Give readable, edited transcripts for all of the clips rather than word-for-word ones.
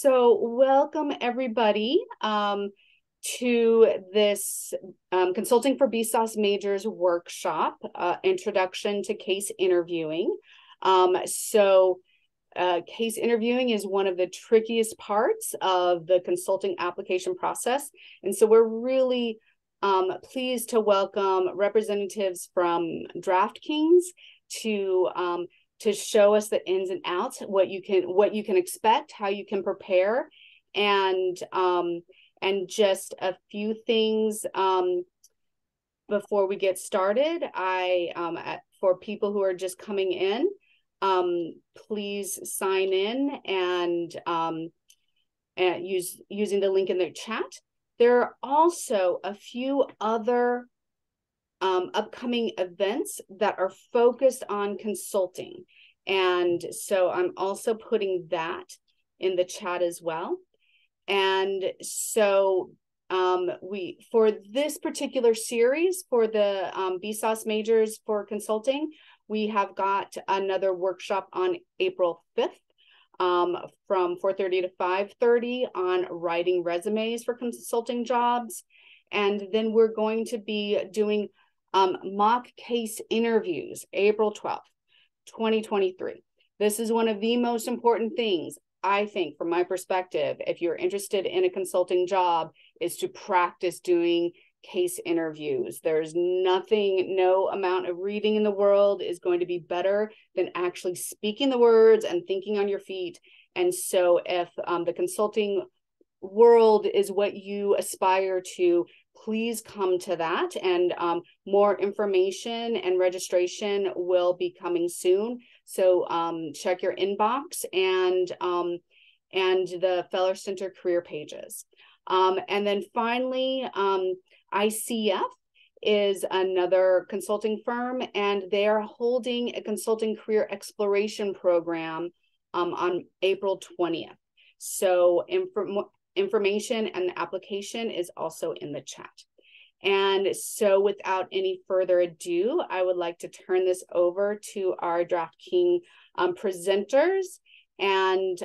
So welcome everybody to this Consulting for BSOS Majors workshop, Introduction to Case Interviewing. Case interviewing is one of the trickiest parts of the consulting application process. And so we're really pleased to welcome representatives from DraftKings to show us the ins and outs, what you can expect, how you can prepare, and just a few things before we get started. For people who are just coming in, please sign in and using the link in the chat. There are also a few other upcoming events that are focused on consulting. And so I'm also putting that in the chat as well. And so for this particular series, for the BSOS Majors for Consulting, we have got another workshop on April 5th from 4:30 to 5:30 on writing resumes for consulting jobs. And then we're going to be doing mock case interviews, April 12th, 2023. This is one of the most important things, I think, from my perspective, if you're interested in a consulting job, is to practice doing case interviews. There's no amount of reading in the world is going to be better than actually speaking the words and thinking on your feet. And so if the consulting world is what you aspire to, please come to that, and more information and registration will be coming soon. So check your inbox and the Feller Center career pages. And then finally, ICF is another consulting firm, and they are holding a consulting career exploration program on April 20th. So information and the application is also in the chat. And so without any further ado, I would like to turn this over to our DraftKings presenters. And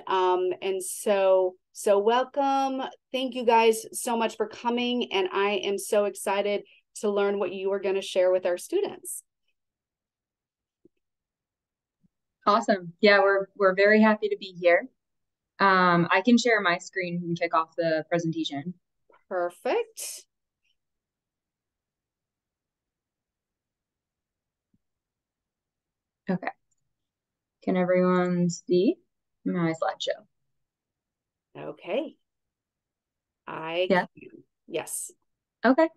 so welcome. Thank you guys so much for coming. And I am so excited to learn what you are going to share with our students. Awesome. Yeah, we're very happy to be here. I can share my screen and kick off the presentation. Perfect. Okay. Can everyone see my slideshow? Okay. Yeah. Yes. Okay.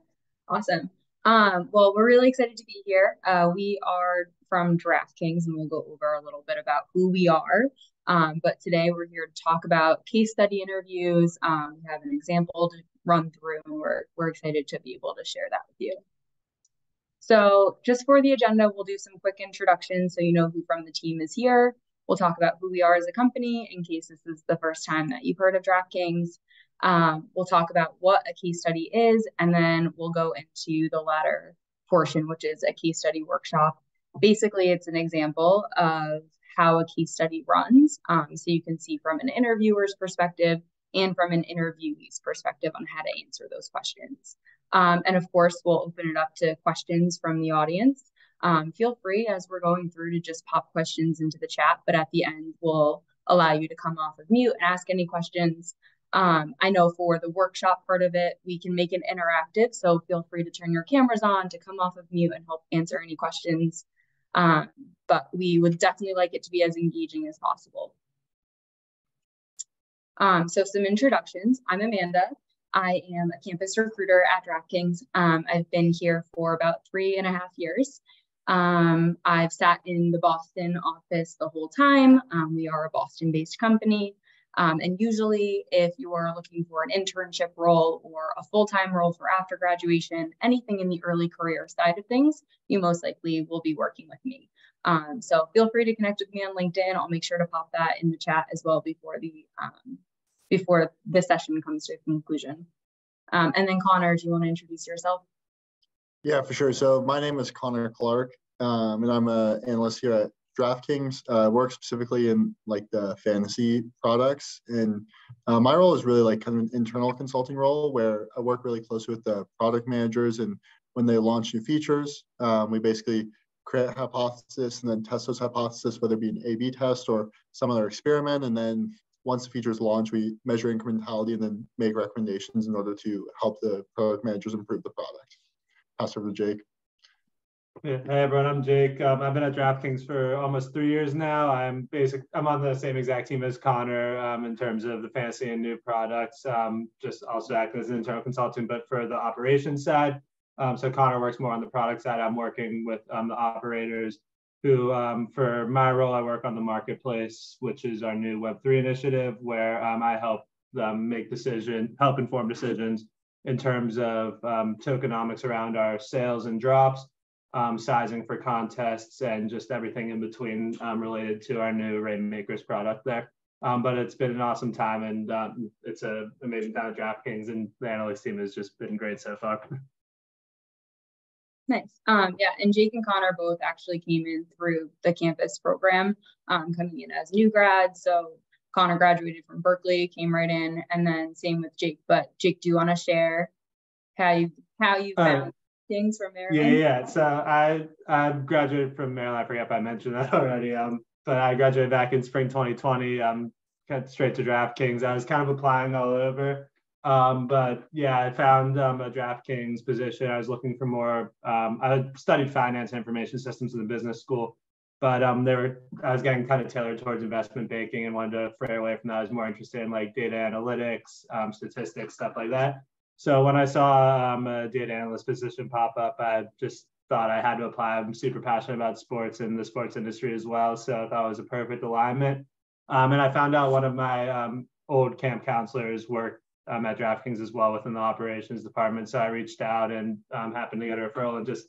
Awesome. Well, we're really excited to be here. We are from DraftKings, and we'll go over a little bit about who we are. But today we're here to talk about case study interviews. We have an example to run through, and we're excited to be able to share that with you. So just for the agenda, we'll do some quick introductions so you know who from the team is here. We'll talk about who we are as a company in case this is the first time that you've heard of DraftKings. We'll talk about what a case study is, and then we'll go into the latter portion, which is a case study workshop. Basically, it's an example of how a case study runs, so you can see from an interviewer's perspective and from an interviewee's perspective on how to answer those questions. And of course, we'll open it up to questions from the audience. Feel free as we're going through to just pop questions into the chat, but at the end, we'll allow you to come off of mute and ask any questions. I know for the workshop part of it, we can make it interactive, so feel free to turn your cameras on to come off of mute and help answer any questions. But we would definitely like it to be as engaging as possible. So some introductions. I'm Amanda. I am a campus recruiter at DraftKings. I've been here for about 3.5 years. I've sat in the Boston office the whole time. We are a Boston-based company. And usually if you are looking for an internship role or a full-time role for after graduation, anything in the early career side of things, you most likely will be working with me. So feel free to connect with me on LinkedIn. I'll make sure to pop that in the chat as well before the session comes to a conclusion. And then Connor, do you want to introduce yourself? Yeah, for sure. So my name is Connor Clark, and I'm an analyst here at DraftKings, work specifically in like the fantasy products, and my role is really like kind of an internal consulting role where I work really closely with the product managers, and when they launch new features, we basically create a hypothesis and then test those hypotheses, whether it be an A/B test or some other experiment, and then once the features launch, we measure incrementality and then make recommendations in order to help the product managers improve the product. Pass over to Jake. Yeah. Hey everyone, I'm Jake. I've been at DraftKings for almost 3 years now. I'm on the same exact team as Connor in terms of the fantasy and new products. Just also acting as an internal consultant, but for the operations side. So Connor works more on the product side. I'm working with the operators who, for my role, I work on the marketplace, which is our new Web3 initiative, where I help them help inform decisions in terms of tokenomics around our sales and drops, sizing for contests, and just everything in between related to our new Rainmakers product there. But it's been an awesome time, and it's an amazing time at DraftKings, and the analytics team has just been great so far. Nice. Yeah, and Jake and Connor both actually came in through the campus program, coming in as new grads. So Connor graduated from Berkeley, came right in, and then same with Jake. But Jake, do you want to share how you found things from Maryland? Yeah. So I graduated from Maryland. I forget if I mentioned that already. But I graduated back in spring 2020. Got straight to DraftKings. I was kind of applying all over. But yeah, I found a DraftKings position. I was looking for more. I studied finance and information systems in the business school, but I was getting kind of tailored towards investment banking and wanted to fray away from that. I was more interested in like data analytics, statistics, stuff like that. So when I saw a data analyst position pop up, I just thought I had to apply. I'm super passionate about sports and the sports industry as well, so I thought it was a perfect alignment. And I found out one of my old camp counselors worked at DraftKings as well within the operations department. So I reached out and happened to get a referral and just,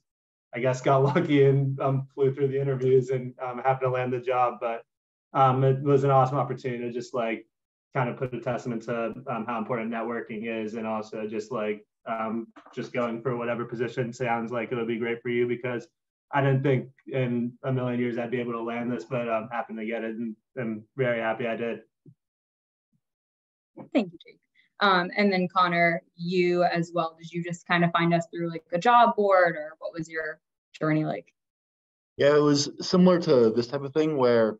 I guess, got lucky and flew through the interviews and happened to land the job. But it was an awesome opportunity to just like kind of put a testament to how important networking is, and also just like just going for whatever position sounds like it'll be great for you, because I didn't think in a million years I'd be able to land this, but happened to get it, and I'm very happy I did. Thank you, Jake. And then Connor, you as well, did you just kind of find us through like a job board, or what was your journey like? Yeah, it was similar to this type of thing where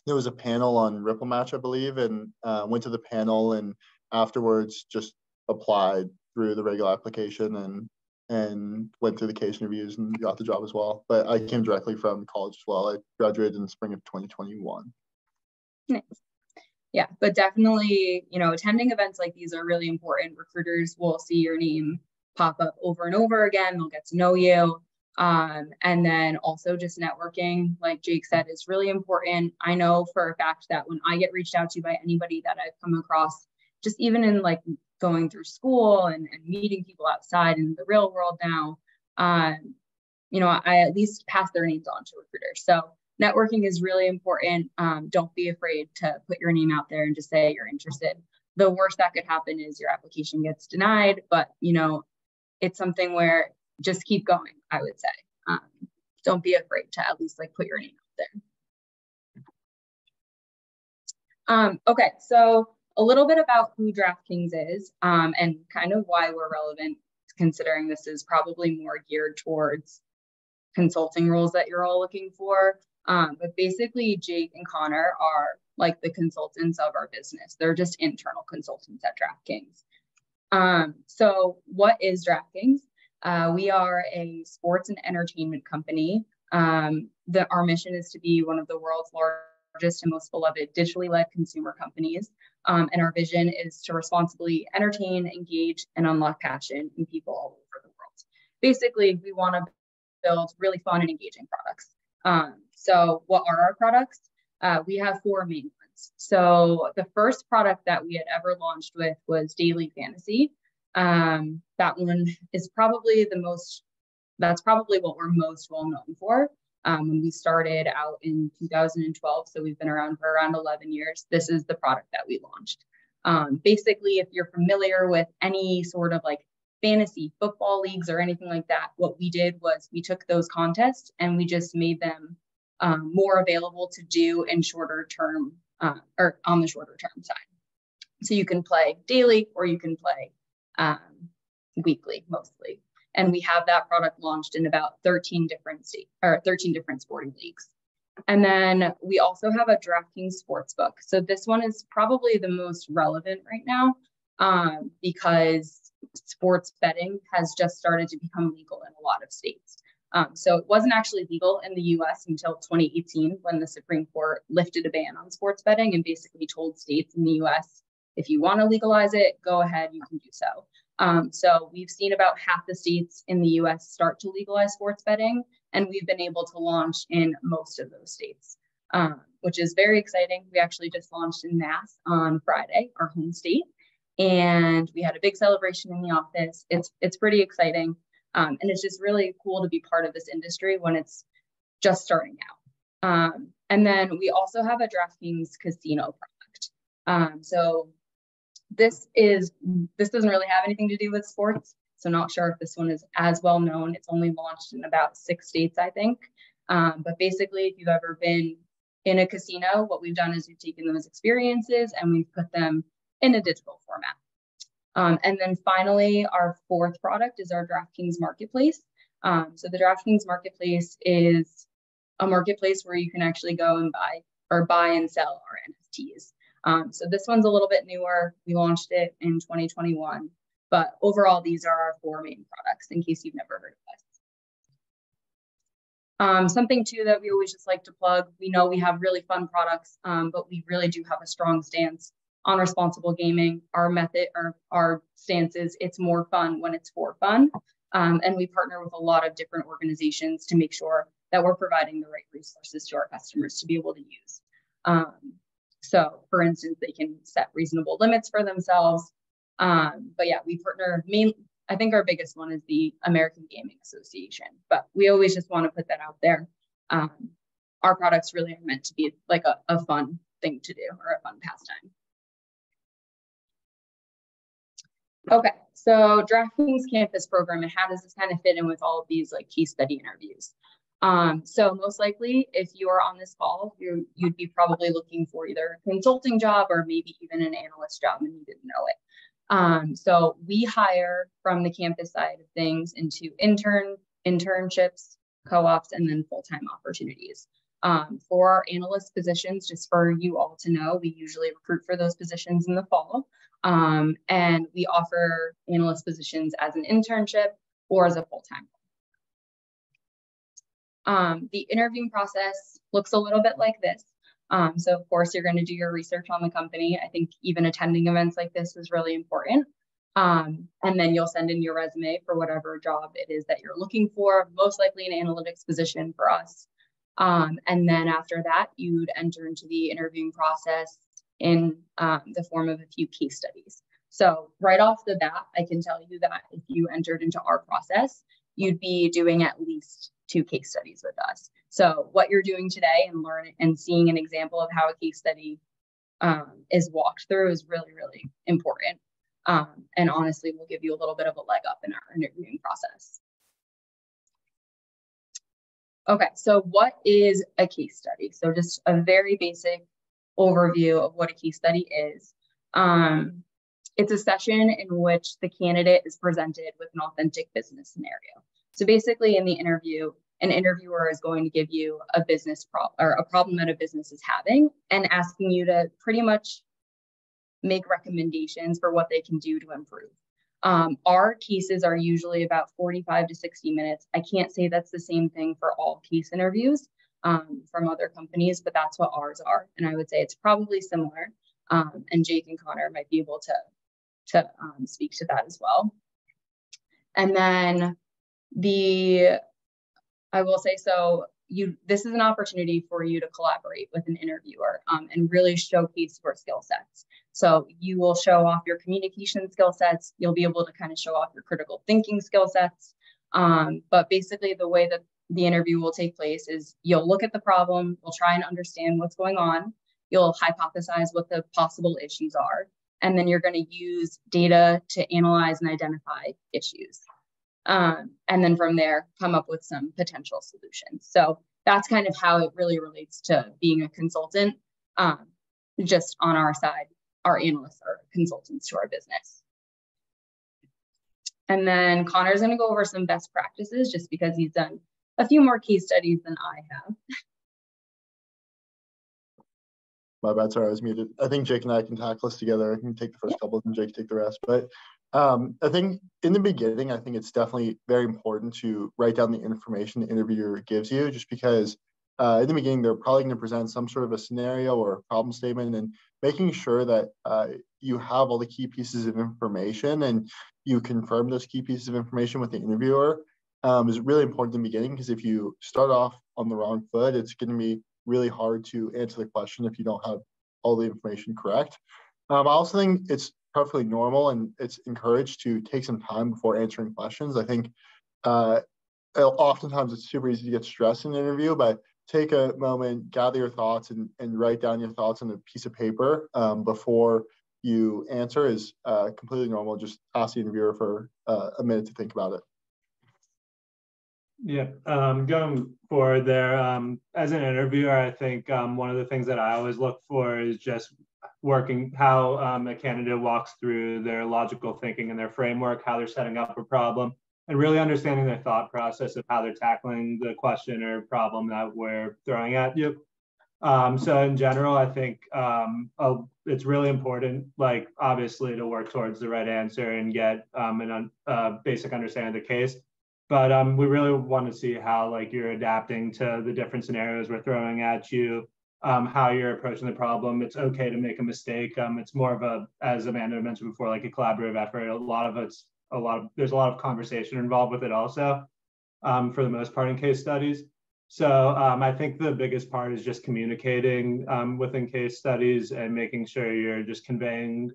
there was a panel on Ripple Match, I believe, and went to the panel and afterwards just applied through the regular application and went through the case interviews and got the job as well. But I came directly from college as well. I graduated in the spring of 2021. Nice. Yeah, but definitely, attending events like these are really important. Recruiters will see your name pop up over and over again. They'll get to know you. And then also just networking, like Jake said, is really important. I know for a fact that when I get reached out to by anybody that I've come across, just even in like going through school and meeting people outside in the real world now, I at least pass their names on to recruiters. So networking is really important. Don't be afraid to put your name out there and just say you're interested. The worst that could happen is your application gets denied, but it's something where just keep going, I would say. Don't be afraid to at least like put your name out there. Okay, so a little bit about who DraftKings is and kind of why we're relevant, considering this is probably more geared towards consulting roles that you're all looking for. But basically, Jake and Connor are like the consultants of our business. They're just internal consultants at DraftKings. So what is DraftKings? We are a sports and entertainment company. Our mission is to be one of the world's largest and most beloved digitally led consumer companies. And our vision is to responsibly entertain, engage, and unlock passion in people all over the world. Basically, we want to build really fun and engaging products. So what are our products? We have 4 main ones. So the first product that we had ever launched with was Daily Fantasy. That one is probably that's probably what we're most well known for. When we started out in 2012, so we've been around for around 11 years, this is the product that we launched. Basically, if you're familiar with any sort of like fantasy football leagues or anything like that, what we did was we took those contests and we just made them more available to do in shorter term or on the shorter term side. So you can play daily or you can play weekly mostly. And we have that product launched in about 13 different sporting leagues. And then we also have a DraftKings Sportsbook. So this one is probably the most relevant right now because sports betting has just started to become legal in a lot of states. So it wasn't actually legal in the US until 2018 when the Supreme Court lifted a ban on sports betting and basically told states in the US, if you want to legalize it, go ahead, you can do so. So we've seen about half the states in the US start to legalize sports betting, and we've been able to launch in most of those states, which is very exciting. We actually just launched in Mass on Friday, our home state, and we had a big celebration in the office. It's pretty exciting, and it's just really cool to be part of this industry when it's just starting out. And then we also have a DraftKings casino product. So this doesn't really have anything to do with sports. So not sure if this one is as well known. It's only launched in about 6 states, I think. But basically, if you've ever been in a casino, what we've done is we've taken those experiences and we've put them in a digital format. And then finally, our 4th product is our DraftKings Marketplace. So the DraftKings Marketplace is a marketplace where you can actually go and buy and sell our NFTs. So this one's a little bit newer. We launched it in 2021, but overall, these are our 4 main products in case you've never heard of us. Something too that we always just like to plug, we know we have really fun products, but we really do have a strong stance on responsible gaming. Our method or our stance is it's more fun when it's for fun. And we partner with a lot of different organizations to make sure that we're providing the right resources to our customers to be able to use. So for instance, they can set reasonable limits for themselves. But yeah, we partner I think our biggest one is the American Gaming Association, but we always just want to put that out there. Our products really are meant to be like a fun thing to do or a fun pastime. Okay, so DraftKings Campus Program, and how does this kind of fit in with all of these like case study interviews? So most likely, if you are on this call, you'd be probably looking for either a consulting job or maybe even an analyst job and you didn't know it. So we hire from the campus side of things into internships, co-ops, and then full-time opportunities. For our analyst positions, just for you all to know, we usually recruit for those positions in the fall. And we offer analyst positions as an internship or as a full-time. The interviewing process looks a little bit like this. So of course, you're going to do your research on the company. I think even attending events like this is really important. And then you'll send in your resume for whatever job it is that you're looking for, most likely an analytics position for us. And then after that, you'd enter into the interviewing process in the form of a few case studies. So right off the bat, I can tell you that if you entered into our process, you'd be doing at least 2 case studies with us. So what you're doing today and learning and seeing an example of how a case study is walked through is really, really important. And honestly, will give you a little bit of a leg up in our interviewing process. Okay, so what is a case study? So just a very basic overview of what a case study is. It's a session in which the candidate is presented with an authentic business scenario. So basically in the interview, an interviewer is going to give you a business a problem that a business is having and asking you to pretty much make recommendations for what they can do to improve. Our cases are usually about 45 to 60 minutes. I can't say that's the same thing for all case interviews from other companies, but that's what ours are. And I would say it's probably similar. And Jake and Connor might be able to speak to that as well. And then I will say, so this is an opportunity for you to collaborate with an interviewer and really showcase your skill sets. So you will show off your communication skill sets. You'll be able to kind of show off your critical thinking skill sets. But basically the way that the interview will take place is you'll look at the problem, you'll try and understand what's going on, you'll hypothesize what the possible issues are, and then you're going to use data to analyze and identify issues. And then from there, come up with some potential solutions. So that's kind of how it really relates to being a consultant. Just on our side, our analysts are consultants to our business. And then Connor's going to go over some best practices just because he's done a few more case studies than I have. My bad, sorry, I was muted. I think Jake and I can tackle this together. I can take the first couple and Jake take the rest. But I think in the beginning, I think it's definitely very important to write down the information the interviewer gives you, just because in the beginning, they're probably going to present some sort of a scenario or a problem statement, and making sure that you have all the key pieces of information and you confirm those key pieces of information with the interviewer is really important in the beginning, because if you start off on the wrong foot, it's going to be really hard to answer the question if you don't have all the information correct. I also think it's perfectly normal and it's encouraged to take some time before answering questions. I think oftentimes it's super easy to get stressed in an interview, but take a moment, gather your thoughts, and write down your thoughts on a piece of paper before you answer is completely normal. Just ask the interviewer for a minute to think about it. Yeah, going forward there, as an interviewer, I think one of the things that I always look for is just working how a candidate walks through their logical thinking and their framework, how they're setting up a problem, and really understanding their thought process of how they're tackling the question or problem that we're throwing at you. So in general, I think it's really important, like obviously, to work towards the right answer and get a basic understanding of the case. But we really want to see how like you're adapting to the different scenarios we're throwing at you, how you're approaching the problem. It's okay to make a mistake. It's more of a, as Amanda mentioned before, like a collaborative effort. There's a lot of conversation involved with it also, for the most part in case studies. So I think the biggest part is just communicating within case studies and making sure you're just conveying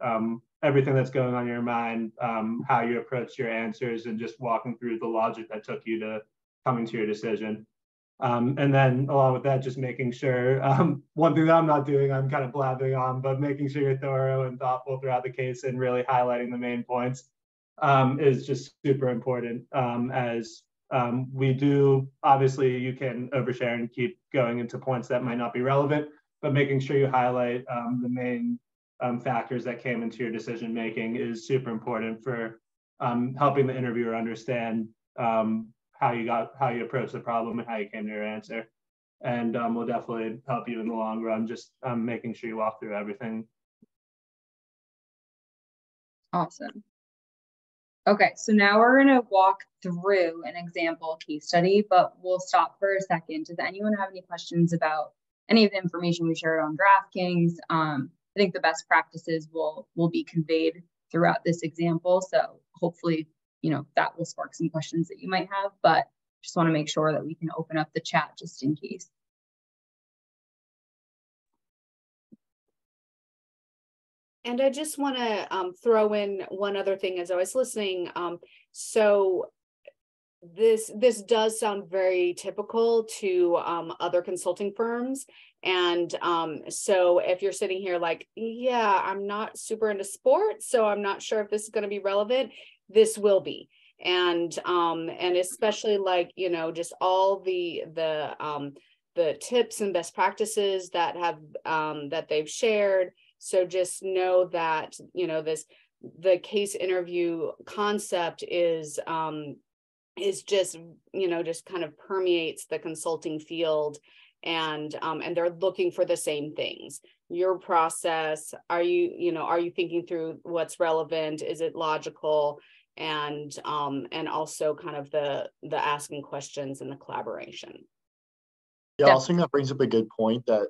everything that's going on in your mind, how you approach your answers, and just walking through the logic that took you to coming to your decision. And then along with that, just making sure, one thing that I'm not doing, I'm kind of blabbing on, but making sure you're thorough and thoughtful throughout the case and really highlighting the main points is just super important. As we do, obviously you can overshare and keep going into points that might not be relevant, but making sure you highlight the main factors that came into your decision making is super important for helping the interviewer understand how you approach the problem and how you came to your answer. And will definitely help you in the long run, just making sure you walk through everything. Awesome. Okay, so now we're going to walk through an example case study, but we'll stop for a second. Does anyone have any questions about any of the information we shared on DraftKings? I think the best practices will be conveyed throughout this example. So hopefully, that will spark some questions that you might have, but just want to make sure that we can open up the chat just in case. And I just want to throw in one other thing as I was listening. So this does sound very typical to other consulting firms. And so if you're sitting here like, yeah, I'm not super into sports, so I'm not sure if this is going to be relevant, this will be. And especially like, just all the tips and best practices that have that they've shared. So just know that, the case interview concept is just, just kind of permeates the consulting field, and they're looking for the same things. Your process, are you thinking through what's relevant? Is it logical? And also kind of the asking questions and the collaboration. Yeah, I also think that brings up a good point that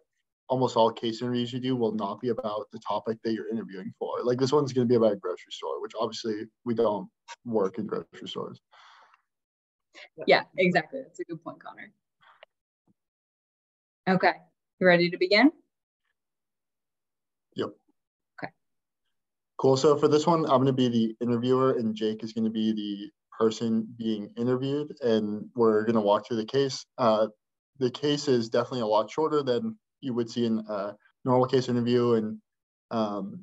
almost all case interviews you do will not be about the topic that you're interviewing for. Like this one's going to be about a grocery store, which obviously we don't work in grocery stores. Yeah, exactly. That's a good point, Connor. Okay, you ready to begin? Yep. Okay. Cool. So for this one, I'm going to be the interviewer and Jake is going to be the person being interviewed, and we're going to walk through the case. The case is definitely a lot shorter than you would see in a normal case interview, and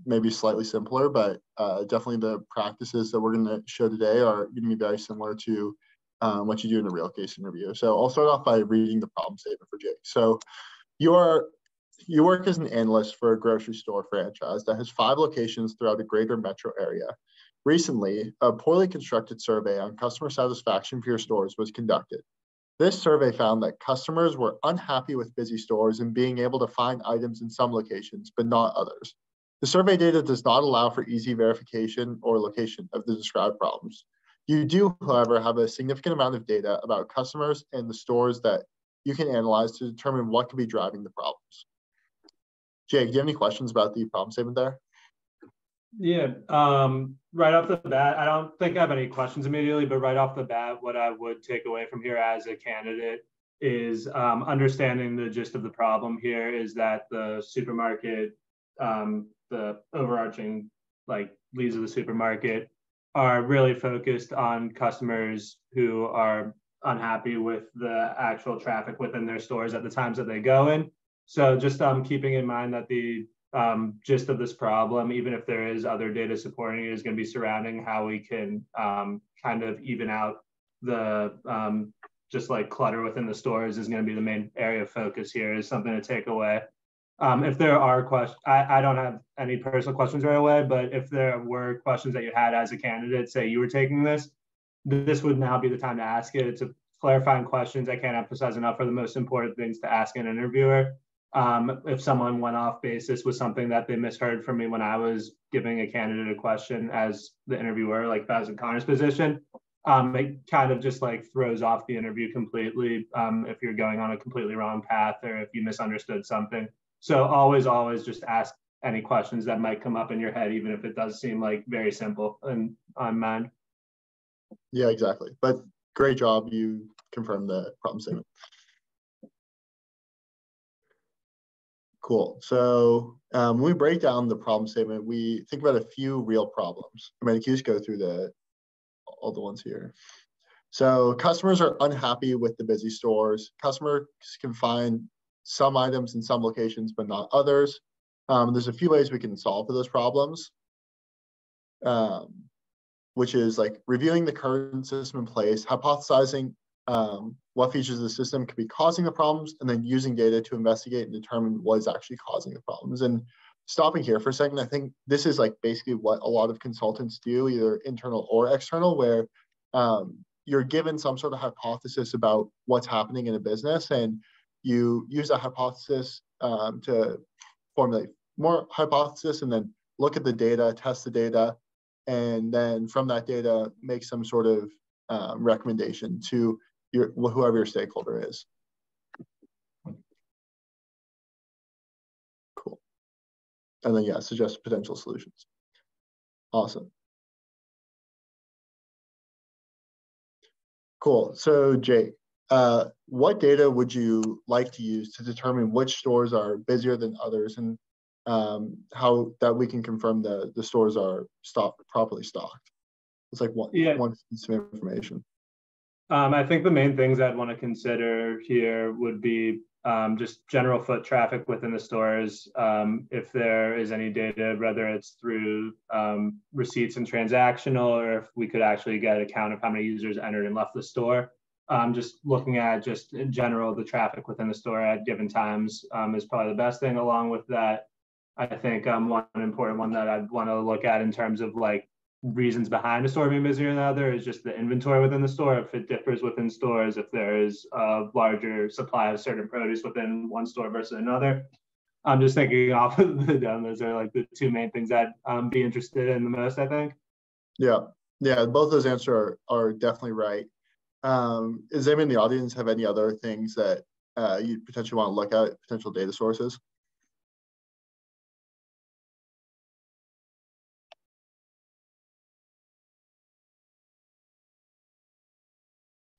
maybe slightly simpler, but definitely the practices that we're going to show today are going to be very similar to what you do in a real case interview. So I'll start off by reading the problem statement for Jake. So you work as an analyst for a grocery store franchise that has 5 locations throughout a greater metro area. Recently, a poorly constructed survey on customer satisfaction for your stores was conducted. This survey found that customers were unhappy with busy stores and being able to find items in some locations, but not others. The survey data does not allow for easy verification or location of the described problems. You do, however, have a significant amount of data about customers and the stores that you can analyze to determine what could be driving the problems. Jake, do you have any questions about the problem statement there? Yeah, right off the bat, I don't think I have any questions immediately, but right off the bat, what I would take away from here as a candidate is understanding the gist of the problem here is that the supermarket, the overarching leads of the supermarket are really focused on customers who are unhappy with the actual traffic within their stores at the times that they go in. So just keeping in mind that the gist of this problem, even if there is other data supporting it, is going to be surrounding how we can kind of even out the just clutter within the stores is going to be the main area of focus here, is something to take away. If there are questions, I don't have any personal questions right away, but if there were questions that you had as a candidate, say you were taking this would now be the time to ask it. It's a clarifying questions. I can't emphasize enough are the most important things to ask an interviewer. If someone went off basis with something that they misheard from me when I was giving a candidate a question as the interviewer, like if I was in Connor's position, it kind of just throws off the interview completely if you're going on a completely wrong path or if you misunderstood something. So always just ask any questions that might come up in your head, even if it does seem very simple in my mind. Yeah, exactly. But great job. You confirmed the problem statement. Cool. So when we break down the problem statement, we think about a few real problems. I'm going to just go through all the ones here. So customers are unhappy with the busy stores. Customers can find some items in some locations, but not others. There's a few ways we can solve for those problems, which is reviewing the current system in place, hypothesizing what features of the system could be causing the problems, and then using data to investigate and determine what is actually causing the problems. And stopping here for a second, I think this is basically what a lot of consultants do, either internal or external, where you're given some sort of hypothesis about what's happening in a business, and you use that hypothesis to formulate more hypothesis, and then look at the data, test the data, and then from that data, make some sort of recommendation to whoever your stakeholder is. Cool. And then, yeah, suggest potential solutions. Awesome. Cool. So, Jake, what data would you like to use to determine which stores are busier than others, and how that we can confirm the stores are properly stocked? It's one piece of information. I think the main things I'd want to consider here would be just general foot traffic within the stores. If there is any data, whether it's through receipts and transactional, or if we could actually get a count of how many users entered and left the store. Just looking at just in general the traffic within the store at given times is probably the best thing. Along with that, I think one important one that I'd want to look at in terms of reasons behind a store being busier than the other is just the inventory within the store. If it differs within stores, if there is a larger supply of certain produce within one store versus another. I'm just thinking off of the dome, those are the two main things I'd be interested in the most, I think. Yeah, both those answers are definitely right. Does anyone in the audience have any other things that you potentially want to look at, potential data sources?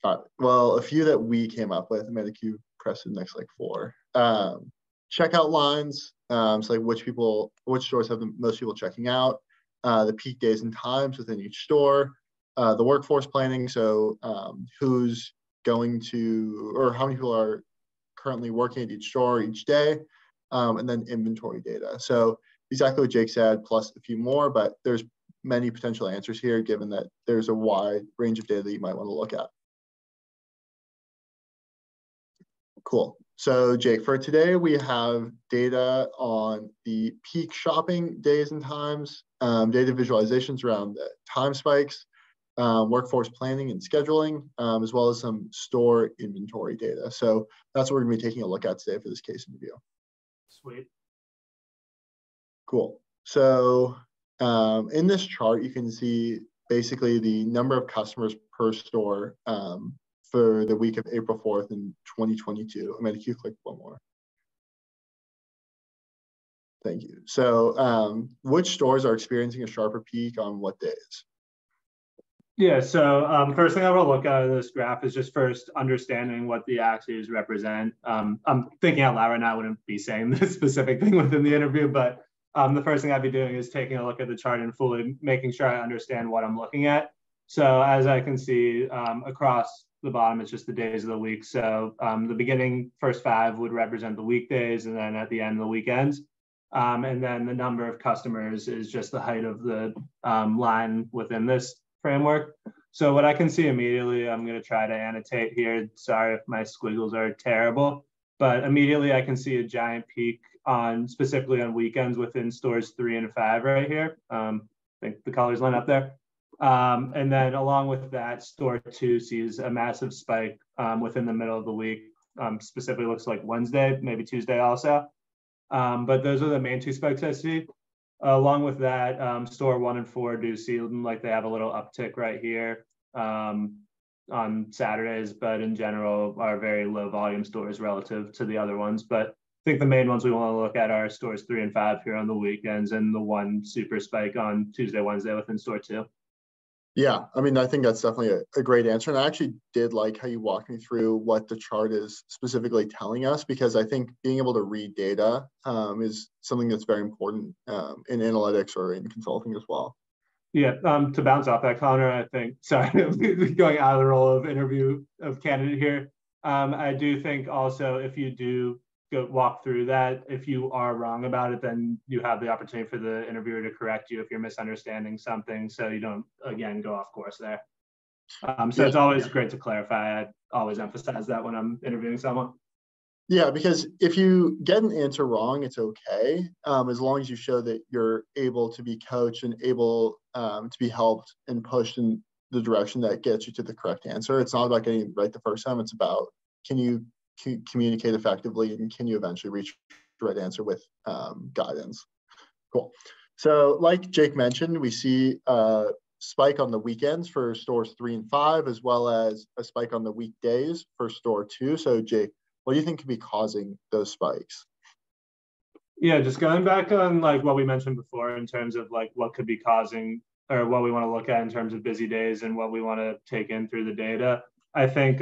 All right. Well, a few that we came up with, I'm going to press the next 4. Checkout lines, so which stores have the most people checking out, the peak days and times within each store, the workforce planning, so who's going to, or how many people are currently working at each store each day, and then inventory data. So exactly what Jake said, plus a few more, but there's many potential answers here, given that there's a wide range of data that you might want to look at. Cool. So Jake, for today, we have data on the peak shopping days and times, data visualizations around the time spikes, workforce planning and scheduling, as well as some store inventory data. So that's what we're going to be taking a look at today for this case interview. Sweet. Cool. So in this chart, you can see basically the number of customers per store for the week of April 4th in 2022. I'm going to keep click one more. Thank you. So which stores are experiencing a sharper peak on what days? Yeah, so first thing I will look at in this graph is just first understanding what the axes represent. I'm thinking out loud right now, I wouldn't be saying this specific thing within the interview, but the first thing I'd be doing is taking a look at the chart and fully making sure I understand what I'm looking at. So as I can see across the bottom, it's just the days of the week. So the beginning first 5 would represent the weekdays, and then at the end, the weekends. And then the number of customers is just the height of the line within this framework. So what I can see immediately, I'm going to try to annotate here. Sorry if my squiggles are terrible, but immediately I can see a giant peak on specifically on weekends within stores 3 and 5 right here. I think the colors line up there. And then along with that, store 2 sees a massive spike within the middle of the week. Specifically looks like Wednesday, maybe Tuesday also. But those are the main 2 spikes I see. Along with that, store 1 and 4 do seem like they have a little uptick right here on Saturdays, but in general are very low volume stores relative to the other ones. But I think the main ones we want to look at are stores 3 and 5 here on the weekends, and the 1 super spike on Tuesday, Wednesday within store 2. Yeah, I mean, I think that's definitely a great answer. And I actually did like how you walked me through what the chart is specifically telling us, because I think being able to read data is something that's very important in analytics or in consulting as well. Yeah, to bounce off that, Connor, I think, sorry, going out of the role of interview of candidate here. I do think also if you do walk through that, if you are wrong about it, then you have the opportunity for the interviewer to correct you if you're misunderstanding something, so you don't again go off course there. So it's always great to clarify. I always emphasize that when I'm interviewing someone. Yeah, because if you get an answer wrong, it's okay, as long as you show that you're able to be coached and able to be helped and pushed in the direction that gets you to the correct answer. It's not about getting it right the first time. It's about, can you communicate effectively, and can you eventually reach the right answer with guidance. Cool. So like Jake mentioned, we see a spike on the weekends for stores 3 and 5, as well as a spike on the weekdays for store 2. So Jake, what do you think could be causing those spikes? Yeah, just going back on like what we mentioned before in terms of like what could be causing, or what we want to look at in terms of busy days and what we want to take in through the data. I think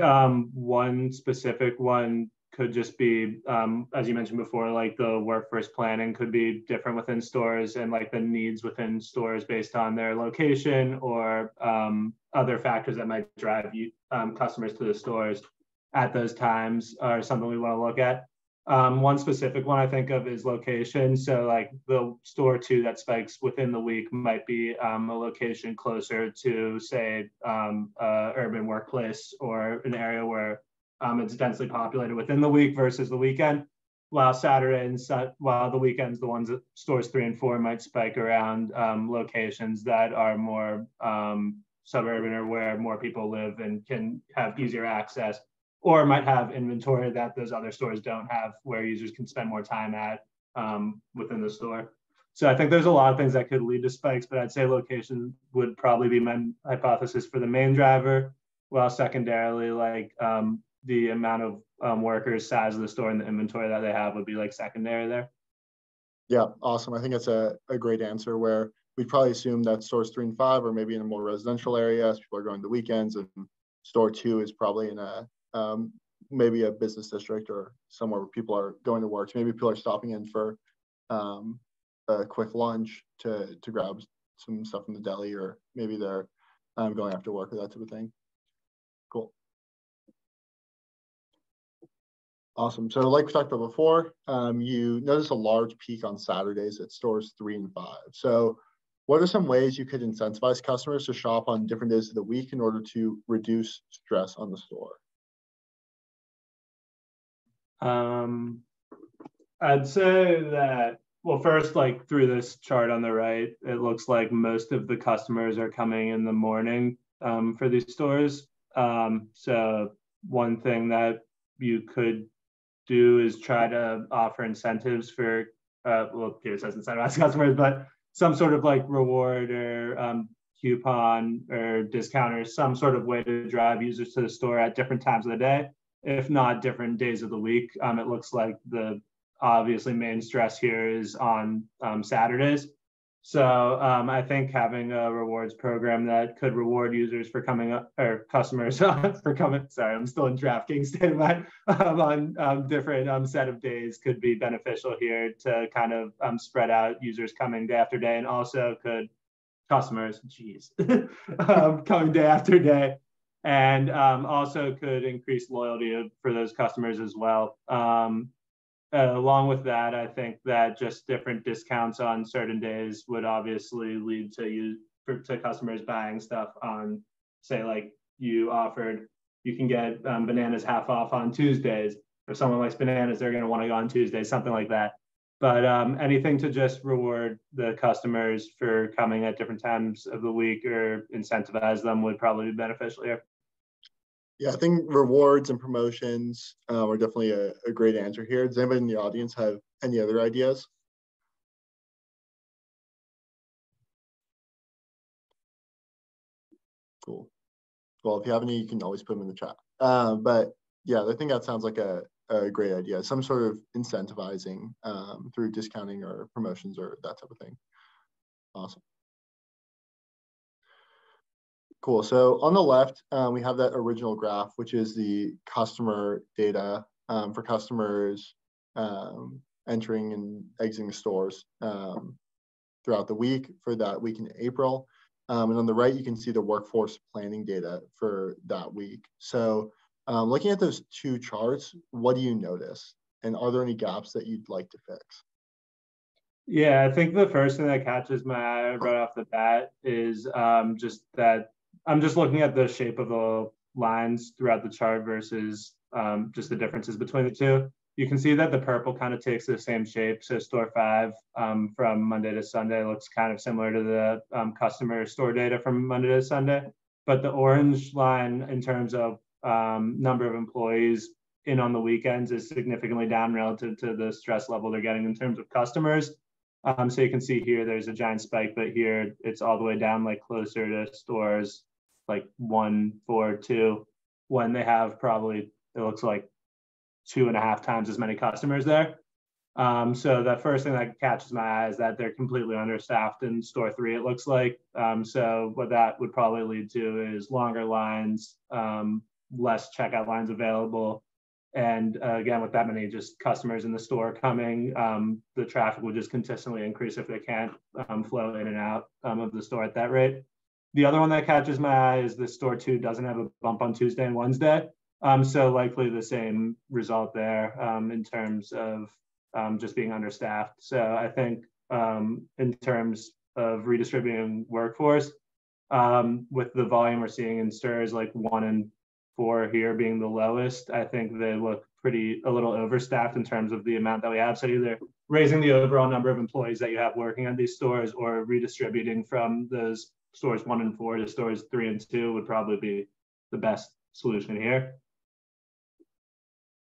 one specific one could just be, as you mentioned before, like the workforce planning could be different within stores, and like the needs within stores based on their location or other factors that might drive customers to the stores at those times are something we want to look at. One specific one I think of is location. So like the store 2 that spikes within the week might be a location closer to, say, urban workplace or an area where it's densely populated within the week versus the weekend. While Saturday and while the weekends, the ones that stores 3 and 4 might spike around locations that are more suburban or where more people live and can have easier access, or might have inventory that those other stores don't have, where users can spend more time at within the store. So I think there's a lot of things that could lead to spikes, but I'd say location would probably be my hypothesis for the main driver, while secondarily, like the amount of workers, size of the store, and the inventory that they have would be like secondary there. Yeah, awesome. I think that's a great answer, where we'd probably assume that stores 3 and 5 are maybe in a more residential area as people are going to weekends, and store 2 is probably in a maybe a business district or somewhere where people are going to work. So maybe people are stopping in for a quick lunch to grab some stuff from the deli, or maybe they're going after work or that type of thing. Cool. Awesome. So like we talked about before, you notice a large peak on Saturdays at stores 3 and 5. So what are some ways you could incentivize customers to shop on different days of the week in order to reduce stress on the store? I'd say that, well, first, like through this chart on the right, it looks like most of the customers are coming in the morning for these stores. So one thing that you could do is try to offer incentives for, well, here it says incentivize customers, but some sort of like reward or coupon or discount or some sort of way to drive users to the store at different times of the day, if not different days of the week. It looks like the obviously main stress here is on Saturdays. So I think having a rewards program that could reward users for coming up, or customers for coming, sorry, I'm still in DraftKings state of mind, on different set of days could be beneficial here to kind of spread out users coming day after day, and also could customers, geez, coming day after day, and also could increase loyalty for those customers as well. Along with that, I think that just different discounts on certain days would obviously lead to customers buying stuff on, say, like you offered, you can get bananas half off on Tuesdays. If someone likes bananas, they're going to want to go on Tuesdays, something like that. But anything to just reward the customers for coming at different times of the week or incentivize them would probably be beneficial here. Yeah, I think rewards and promotions are definitely a great answer here. Does anybody in the audience have any other ideas? Cool. Well, if you have any, you can always put them in the chat. But yeah, I think that sounds like a great idea. Some sort of incentivizing through discounting or promotions or that type of thing. Awesome. Cool. So on the left, we have that original graph, which is the customer data for customers entering and exiting stores throughout the week for that week in April. And on the right, you can see the workforce planning data for that week. So looking at those two charts, what do you notice? And are there any gaps that you'd like to fix? Yeah, I think the first thing that catches my eye right off the bat is just that I'm just looking at the shape of the lines throughout the chart versus just the differences between the two. You can see that the purple kind of takes the same shape. So store 5 from Monday to Sunday looks kind of similar to the customer store data from Monday to Sunday. But the orange line in terms of number of employees in on the weekends is significantly down relative to the stress level they're getting in terms of customers. So you can see here there's a giant spike, but here it's all the way down, like closer to stores like 1, 4, 2, when they have probably, it looks like 2.5 times as many customers there. So the first thing that catches my eye is that they're completely understaffed in store 3, it looks like. So what that would probably lead to is longer lines, less checkout lines available. And again, with that many just customers in the store coming, the traffic would just consistently increase if they can't flow in and out of the store at that rate. The other one that catches my eye is the store 2 doesn't have a bump on Tuesday and Wednesday. So likely the same result there in terms of just being understaffed. So I think in terms of redistributing workforce, with the volume we're seeing in stores like 1 and 4 here being the lowest, I think they look a little overstaffed in terms of the amount that we have. So either raising the overall number of employees that you have working on these stores or redistributing from those stores 1 and 4 to stores 3 and 2 would probably be the best solution here.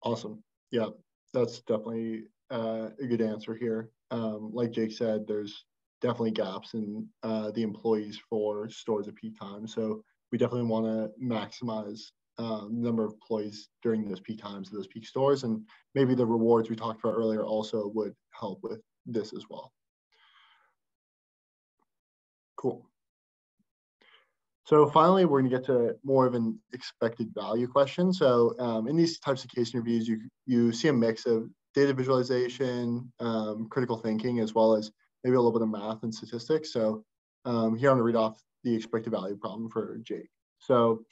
Awesome. Yeah, that's definitely a good answer here. Like Jake said, there's definitely gaps in the employees for stores at peak time. So we definitely want to maximize the number of employees during those peak times of those peak stores. And maybe the rewards we talked about earlier also would help with this as well. Cool. So finally, we're going to get to more of an expected value question. So in these types of case interviews, you see a mix of data visualization, critical thinking, as well as maybe a little bit of math and statistics. So here I'm going to read off the expected value problem for Jake. So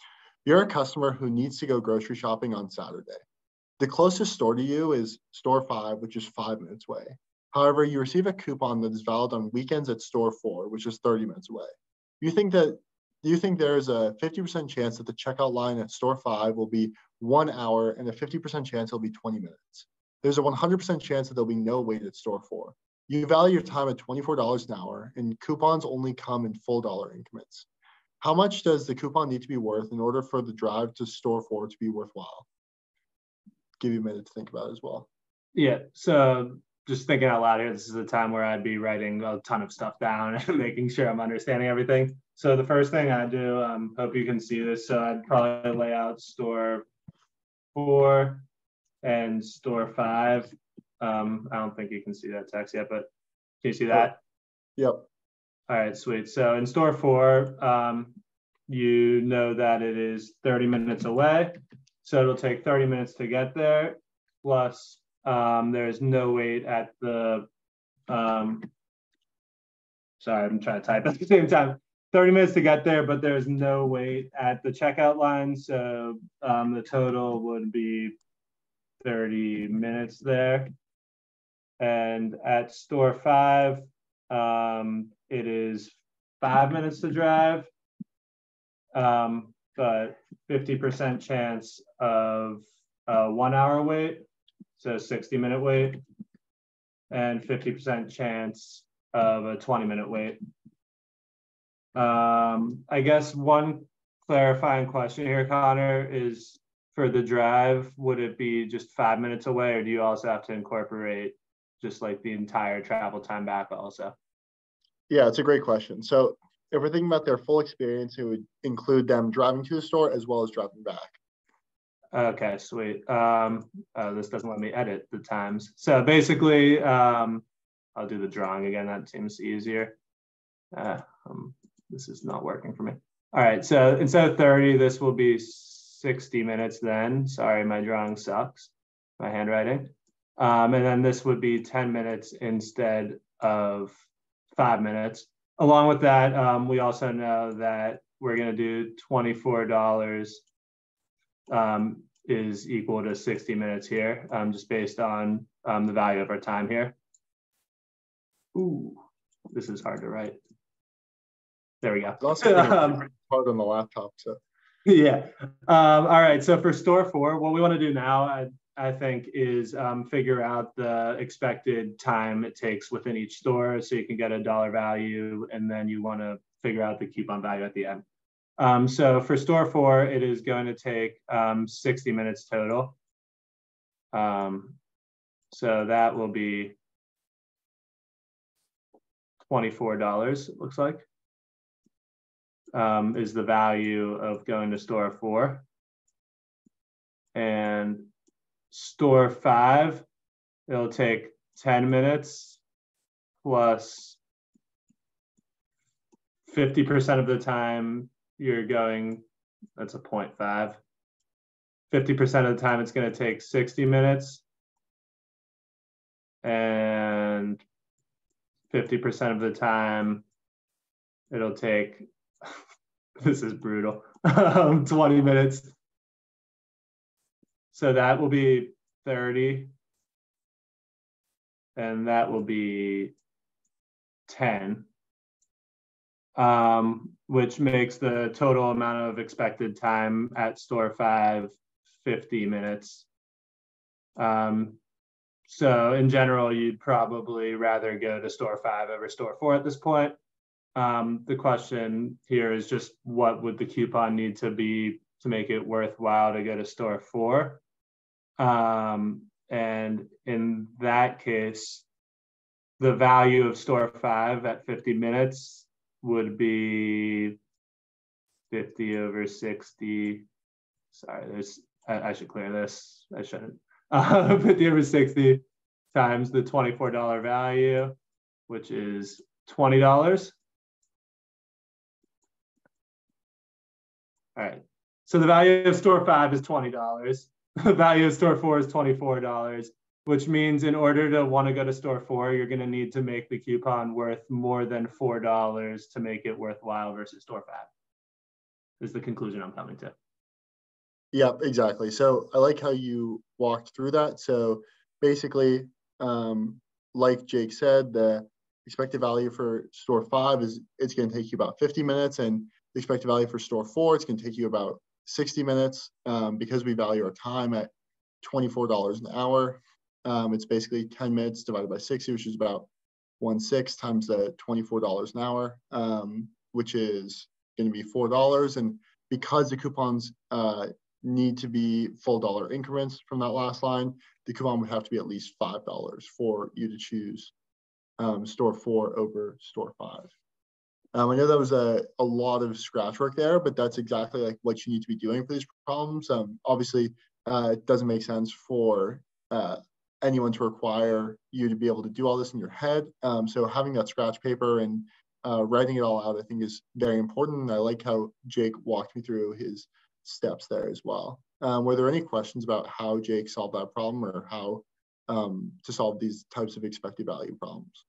you're a customer who needs to go grocery shopping on Saturday. The closest store to you is store 5, which is 5 minutes away. However, you receive a coupon that is valid on weekends at store 4, which is 30 minutes away. Do you think there is a 50% chance that the checkout line at store 5 will be 1 hour, and a 50% chance it'll be 20 minutes. There's a 100% chance that there'll be no wait at store 4. You value your time at $24 an hour, and coupons only come in full dollar increments. How much does the coupon need to be worth in order for the drive to store 4 to be worthwhile? Give you a minute to think about it as well. Yeah, so just thinking out loud here, this is a time where I'd be writing a ton of stuff down and making sure I'm understanding everything. So the first thing I do, hope you can see this, so I'd probably lay out store 4 and store 5. I don't think you can see that text yet, but can you see that? Yep. All right, sweet. So in store 4, you know that it is 30 minutes away. So it'll take 30 minutes to get there. Plus, there's no wait at the, sorry, I'm trying to type at the same time. 30 minutes to get there, but there's no wait at the checkout line. So the total would be 30 minutes there. And at store 5, it is 5 minutes to drive, but 50% chance of a 1 hour wait, so 60-minute wait, and 50% chance of a 20-minute wait. I guess one clarifying question here, Connor, is for the drive, would it be just 5 minutes away, or do you also have to incorporate just like the entire travel time back also? Yeah, it's a great question. So if we're thinking about their full experience, it would include them driving to the store as well as driving back. Okay, sweet. This doesn't let me edit the times. So basically, I'll do the drawing again. That seems easier. This is not working for me. All right, so instead of 30, this will be 60 minutes then. Sorry, my drawing sucks, my handwriting. And then this would be 10 minutes instead of 5 minutes. Along with that, we also know that we're going to do $24 is equal to 60 minutes here, just based on the value of our time here. Ooh, this is hard to write. There we go. It's also hard on the laptop. So yeah. All right. So for store 4, what we want to do now, I think, is figure out the expected time it takes within each store, so you can get a dollar value, and then you want to figure out the coupon value at the end. So for store 4, it is going to take 60 minutes total. So that will be $24, it looks like, is the value of going to store 4. And store 5, it'll take 10 minutes plus 50% of the time you're going, that's a 0.5. 50% of the time it's going to take 60 minutes. And 50% of the time it'll take, this is brutal, 20 minutes. So that will be 30, and that will be 10, which makes the total amount of expected time at store 5 50 minutes. So in general, you'd probably rather go to store 5 over store 4 at this point. The question here is just what would the coupon need to be to make it worthwhile to go to store 4? And in that case, the value of store 5 at 50 minutes would be 50 over 60. Sorry, I should clear this. I shouldn't. 50 over 60 times the $24 value, which is $20. All right. So the value of store 5 is $20. The value of store 4 is $24, which means in order to want to go to store 4, you're going to need to make the coupon worth more than $4 to make it worthwhile versus store 5. Is the conclusion I'm coming to. Yep, exactly. So I like how you walked through that. So basically, like Jake said, the expected value for store 5 is it's going to take you about 50 minutes, and the expected value for store 4, it's going to take you about 60 minutes, because we value our time at $24 an hour. It's basically 10 minutes divided by 60, which is about 1/6 times the $24 an hour, which is going to be $4. And because the coupons need to be full dollar increments from that last line, the coupon would have to be at least $5 for you to choose store 4 over store 5. I know that was a lot of scratch work there, but that's exactly like what you need to be doing for these problems. Obviously, it doesn't make sense for anyone to require you to be able to do all this in your head. So having that scratch paper and writing it all out, I think, is very important. And I like how Jake walked me through his steps there as well. Were there any questions about how Jake solved that problem, or how to solve these types of expected value problems?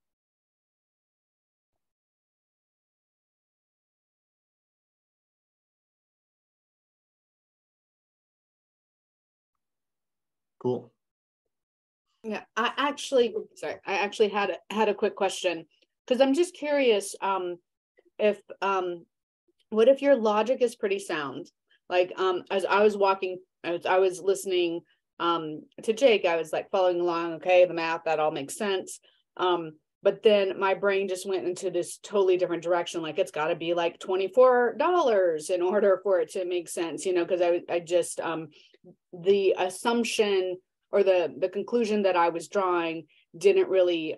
Cool. Yeah, I actually had a quick question, because I'm just curious, if what if your logic is pretty sound? Like, as I was listening to Jake, I was like following along, okay, the math, that all makes sense. But then my brain just went into this totally different direction. Like, it's got to be like $24 in order for it to make sense, because I just the assumption or the conclusion that I was drawing didn't really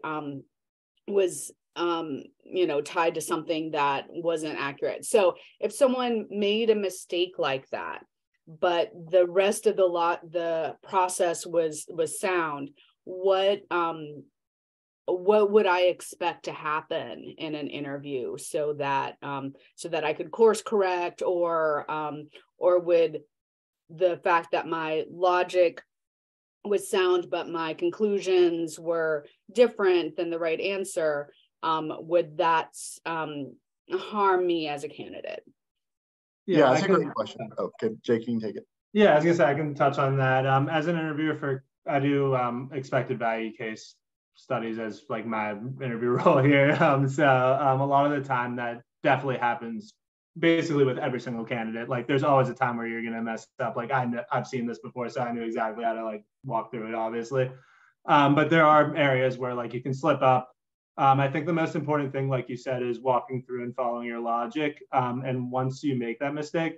was tied to something that wasn't accurate. So if someone made a mistake like that, but the rest of the process was sound, what would I expect to happen in an interview so that I could course correct, or would the fact that my logic was sound but my conclusions were different than the right answer, would that harm me as a candidate? Yeah, that's a great question. Okay, Jake, you can take it. Yeah, I was gonna say I can touch on that. As an interviewer I do expected value case studies as like my interview role here. So a lot of the time that definitely happens basically with every single candidate. Like, there's always a time where you're gonna mess up. Like, I've seen this before, so I knew exactly how to like walk through it, obviously. But there are areas where like you can slip up. I think the most important thing, like you said, is walking through and following your logic. And once you make that mistake,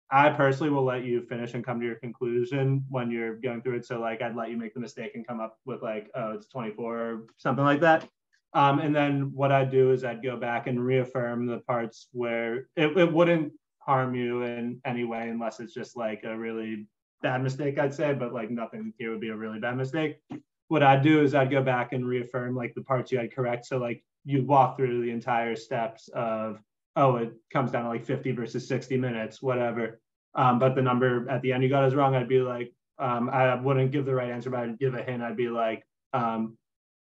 I personally will let you finish and come to your conclusion when you're going through it. So like, I'd let you make the mistake and come up with like, oh, it's 24 or something like that. And then what I'd do is I'd go back and reaffirm the parts where it wouldn't harm you in any way, unless it's just like a really bad mistake, I'd say, but like nothing here would be a really bad mistake. What I'd do is I'd go back and reaffirm like the parts you had correct. So like you'd walk through the entire steps of, oh, it comes down to like 50 versus 60 minutes, whatever. But the number at the end you got is wrong. I'd be like, I wouldn't give the right answer, but I'd give a hint. I'd be like,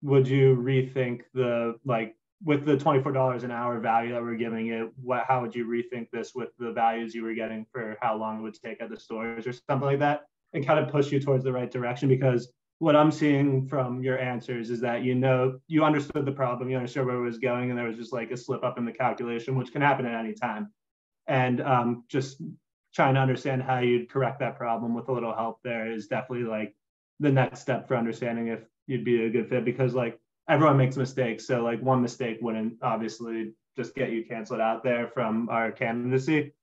would you rethink like with the $24 an hour value that we're giving it, how would you rethink this with the values you were getting for how long it would take at the stores or something like that, and kind of push you towards the right direction? Because what I'm seeing from your answers is that you understood the problem, you understood where it was going, and there was just like a slip up in the calculation, which can happen at any time. And just trying to understand how you'd correct that problem with a little help there is definitely like the next step for understanding if you'd be a good fit, because like everyone makes mistakes. So like one mistake wouldn't obviously just get you canceled out there from our candidacy.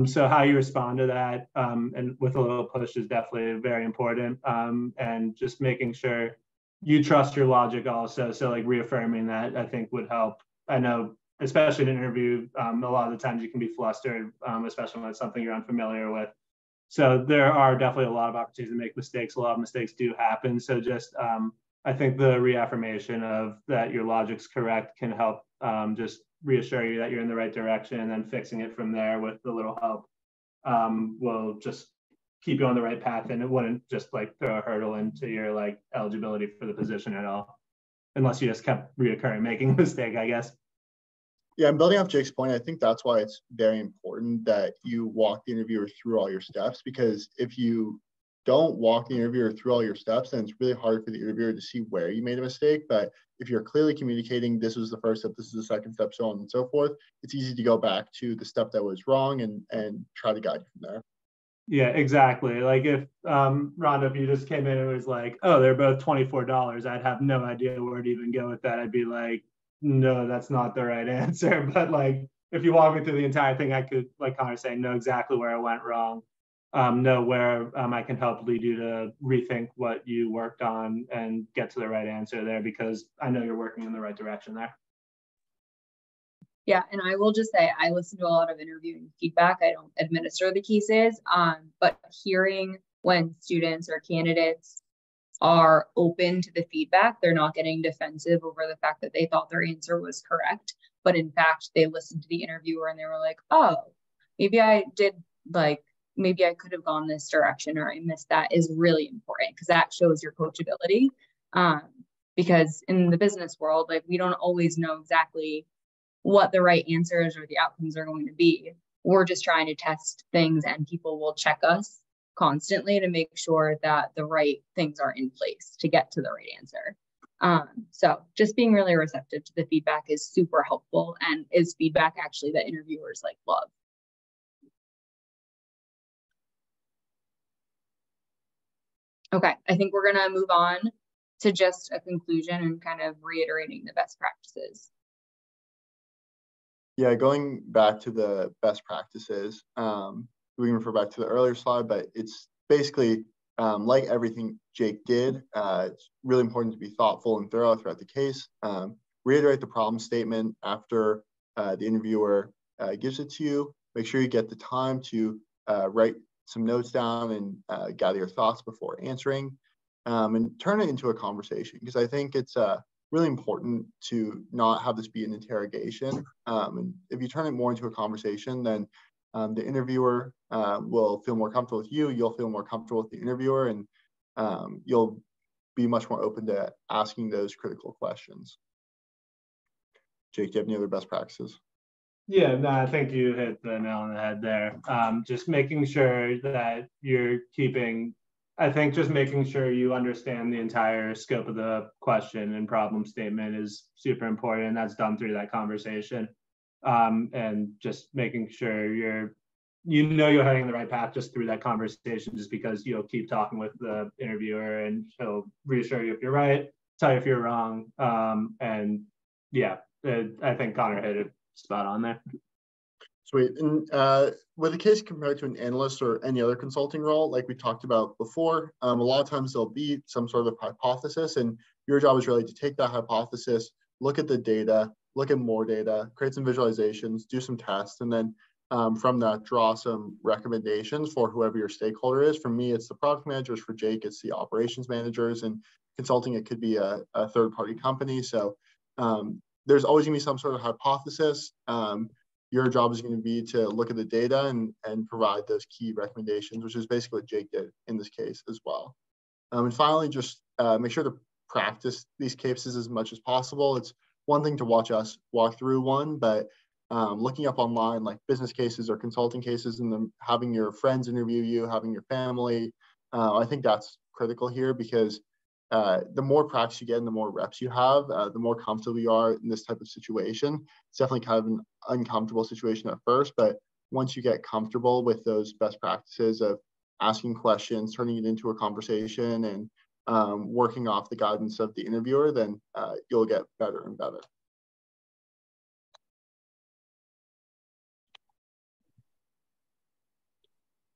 So how you respond to that, and with a little push, is definitely very important. And just making sure you trust your logic also. So like reaffirming that, I think, would help. I know, especially in an interview, a lot of the times you can be flustered, especially when it's something you're unfamiliar with. So there are definitely a lot of opportunities to make mistakes. A lot of mistakes do happen. So just, I think the reaffirmation of that your logic's correct can help just reassure you that you're in the right direction, and then fixing it from there with a little help will just keep you on the right path, and it wouldn't just like throw a hurdle into your like eligibility for the position at all, unless you just kept reoccurring making a mistake, I guess. Yeah, and building off Jake's point, I think that's why it's very important that you walk the interviewer through all your steps, because if you don't walk the interviewer through all your steps, then it's really hard for the interviewer to see where you made a mistake. But if you're clearly communicating, this was the first step, this is the second step, so on and so forth, it's easy to go back to the step that was wrong and try to guide you from there. Yeah, exactly. Like if Rhonda, if you just came in and was like, oh, they're both $24, I'd have no idea where to even go with that. I'd be like, no, that's not the right answer. But like if you walk me through the entire thing, I could, like Connor saying, know exactly where I went wrong, know where I can help lead you to rethink what you worked on and get to the right answer there, because I know you're working in the right direction there. Yeah, and I will just say I listen to a lot of interviewing feedback. I don't administer the cases, but hearing when students or candidates are open to the feedback, they're not getting defensive over the fact that they thought their answer was correct, but in fact they listened to the interviewer and they were like, oh, maybe I did, like maybe I could have gone this direction or I missed that, is really important, because that shows your coachability. Because in the business world, like we don't always know exactly what the right answers or the outcomes are going to be. We're just trying to test things, and people will check us constantly to make sure that the right things are in place to get to the right answer. So just being really receptive to the feedback is super helpful, and is feedback actually that interviewers like love. Okay, I think we're gonna move on to just a conclusion and kind of reiterating the best practices. Yeah, going back to the best practices, we can refer back to the earlier slide, but it's basically like everything Jake did, it's really important to be thoughtful and thorough throughout the case. Reiterate the problem statement after the interviewer gives it to you. Make sure you get the time to write some notes down and gather your thoughts before answering, and turn it into a conversation, because I think it's really important to not have this be an interrogation. And if you turn it more into a conversation, then the interviewer will feel more comfortable with you, you'll feel more comfortable with the interviewer, and you'll be much more open to asking those critical questions. Jake, do you have any other best practices? Yeah, no, I think you hit the nail on the head there. Just making sure that you're keeping, I think just making sure you understand the entire scope of the question and problem statement is super important, and that's done through that conversation. And just making sure you're heading in the right path just through that conversation, just because you'll keep talking with the interviewer and he'll reassure you if you're right, tell you if you're wrong. And yeah, I think Connor hit it spot on there. Sweet. And with a case compared to an analyst or any other consulting role, like we talked about before, a lot of times there'll be some sort of hypothesis, and your job is really to take that hypothesis, look at the data, look at more data, create some visualizations, do some tests, and then from that, draw some recommendations for whoever your stakeholder is. For me, it's the product managers. For Jake, it's the operations managers. And consulting, it could be a third-party company. So there's always going to be some sort of hypothesis. Your job is going to be to look at the data and provide those key recommendations, which is basically what Jake did in this case as well. And finally, just make sure to practice these cases as much as possible. It's one thing to watch us walk through one, but looking up online like business cases or consulting cases, and then having your friends interview you, having your family, I think that's critical here, because the more practice you get and the more reps you have, the more comfortable you are in this type of situation. It's definitely kind of an uncomfortable situation at first, but once you get comfortable with those best practices of asking questions, turning it into a conversation, and working off the guidance of the interviewer, then you'll get better and better.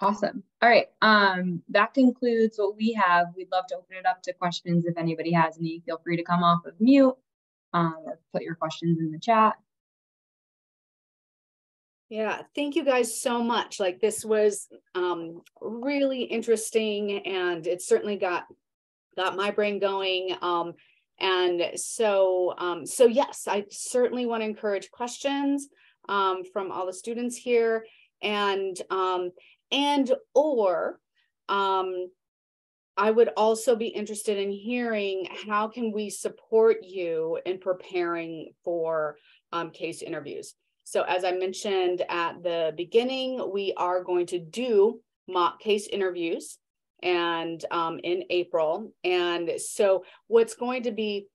Awesome. All right. That concludes what we have. We'd love to open it up to questions. If anybody has any, feel free to come off of mute or put your questions in the chat. Yeah, thank you guys so much. Like, this was really interesting, and it certainly got my brain going. And so yes, I certainly want to encourage questions from all the students here, and I would also be interested in hearing, how can we support you in preparing for case interviews? So as I mentioned at the beginning, we are going to do mock case interviews and in April. And so what's going to be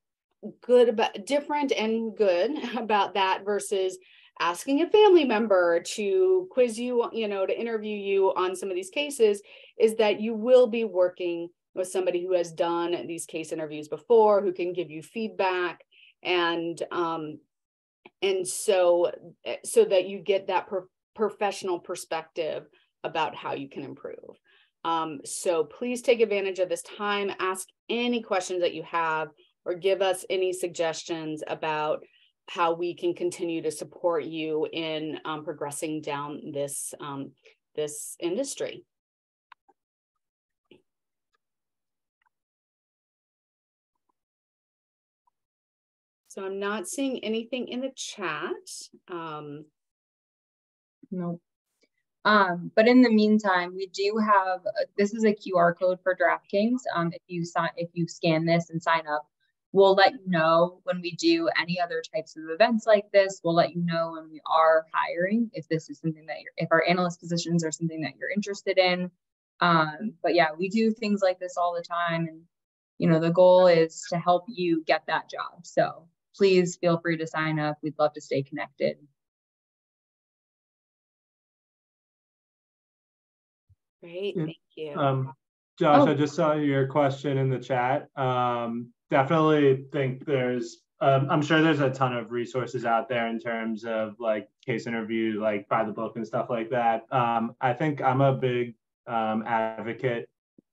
different and good about that versus asking a family member to quiz you, to interview you on some of these cases, is that you will be working with somebody who has done these case interviews before, who can give you feedback, and so that you get that professional perspective about how you can improve. So please take advantage of this time, ask any questions that you have, or give us any suggestions about how we can continue to support you in progressing down this industry. So I'm not seeing anything in the chat. No. But in the meantime, we do have, this is a QR code for DraftKings. If you scan this and sign up, we'll let you know when we do any other types of events like this. We'll let you know when we are hiring, if this is something that if our analyst positions are something that you're interested in. But yeah, we do things like this all the time. And, the goal is to help you get that job. So please feel free to sign up. We'd love to stay connected. Great, thank you. Josh, I just saw your question in the chat. Definitely think there's, I'm sure there's a ton of resources out there in terms of like case interview, like by the book and stuff like that. I think I'm a big advocate